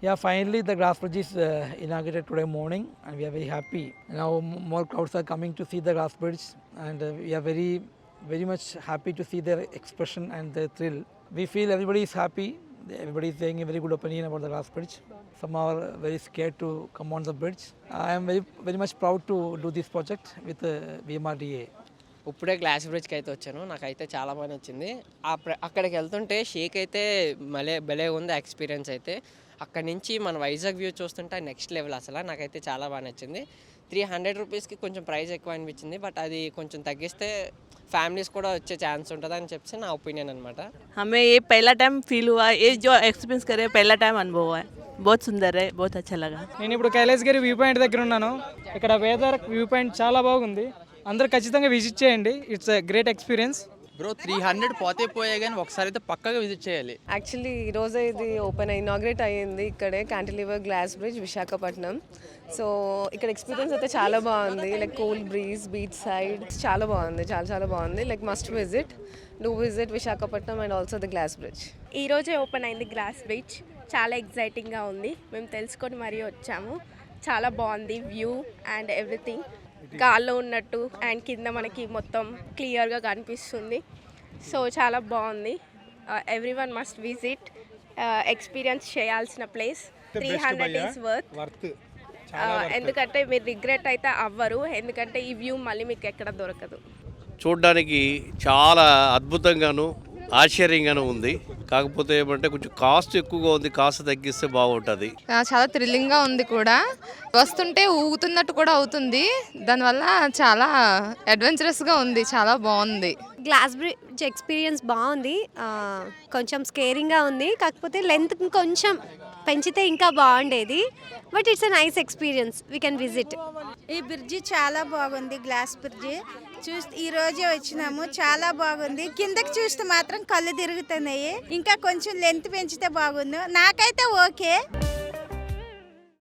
Yeah, finally the glass bridge is inaugurated today morning, and we are very happy. Now more crowds are coming to see the glass bridge, and we are very much happy to see their expression and their thrill. We feel everybody is happy. Everybody is saying a very good opinion about the glass bridge. Some are very scared to come on the bridge. I am very much proud to do this project with VMRDA. ఇప్పుడే glass బ్రిడ్జ్కి అయితే వచ్చాను. నాకైతే చాలా బాగా నచ్చింది. అక్కడికి వెళ్తుంటే షేక్ అయితే భలే ఉంది ఎక్స్పీరియన్స్ అయితే. అక్కడి నుంచి మన వైజాగ్ వ్యూ చూస్తుంటే నెక్స్ట్ లెవెల్ అసలు. నాకైతే చాలా బాగా నచ్చింది. 300 రూపీస్కి కొంచెం ప్రైస్ ఎక్కువ అనిపించింది. బట్ అది కొంచెం తగ్గిస్తే ఫ్యామిలీస్ కూడా వచ్చే ఛాన్స్ ఉంటుందని చెప్పి నా ఒపీనియన్ అనమాట. हमें ये पहला टाइम फील हुआ, ये जो एक्सपीरियंस करे पहला टाइम अनुभव हुआ है. बहुत सुंदर है, बहुत अच्छा लगा. నేను ఇప్పుడు కైలాసగిరి వ్యూ పాయింట్ దగ్గర ఉన్నాను. ఇక్కడ వేదర్ వ్యూ పాయింట్ చాలా బాగుంది. అందరూ ఖచ్చితంగా విజిట్ చేయండి. It's a great experience. Bro 300 పోతే కానీ ఒకసారి అయితే పక్కగా విజిట్ చేయాలి. యాక్చువల్లీ ఈరోజే ఇది ఇనాగ్రేట్ అయ్యింది ఇక్కడే cantilever glass bridge Visakhapatnam. So ఇక్కడ ఎక్స్పీరియన్స్ అయితే చాలా బాగుంది. Like cool breeze, beach side చాలా బాగుంది, చాలా బాగుంది. Like must visit Visakhapatnam and also the glass bridge. ఈరోజే ఓపెన్ అయింది గ్లాస్ బ్రిడ్జ్. చాలా ఎగ్జైటింగ్గా ఉంది. మేము తెలుసుకొని మరీ వచ్చాము. చాలా బాగుంది వ్యూ అండ్ ఎవ్రీథింగ్. గాల్లో ఉన్నట్టు అండ్ కింద మనకి మొత్తం క్లియర్గా కనిపిస్తుంది. సో చాలా బాగుంది. ఎవ్రీవన్ మస్ట్ విజిట్, ఎక్స్పీరియన్స్ చేయాల్సిన ప్లేస్. 300 is worth. ఎందుకంటే మీరు రిగ్రెట్ అయితే అవ్వరు, ఎందుకంటే ఈ వ్యూ మళ్ళీ మీకు ఎక్కడ దొరకదు. చూడ్డానికి చాలా అద్భుతంగాను ఆశ్చర్యంగాను ఉంది. కాకపోతే ఏమంటే కొంచెం కాస్ట్ ఎక్కువగా ఉంది. కాస్ట్ తగ్గిస్తే బాగుంటుంది. చాలా థ్రిల్లింగ్గా ఉంది కూడా. వస్తుంటే ఊగుతున్నట్టు కూడా అవుతుంది. దానివల్ల చాలా అడ్వెంచరస్గా ఉంది, చాలా బాగుంది. గ్లాస్ బ్రిడ్జ్ ఎక్స్పీరియన్స్ బాగుంది. కొంచెం స్కేరింగ్గా ఉంది, కాకపోతే లెంత్ కొంచెం పెంచితే ఇంకా బాగుండేది. But it's a nice experience, we can visit. ఈ బ్రిడ్జి చాలా బాగుంది, గ్లాస్ బ్రిడ్జి ఈ రోజే వచ్చినాము. చాలా బాగుంది. కిందకి చూస్తే మాత్రం కళ్ళు తిరుగుతున్నాయి. ఇంకా కొంచెం లెంత్ పెంచితే బాగుంది. నాకైతే ఓకే.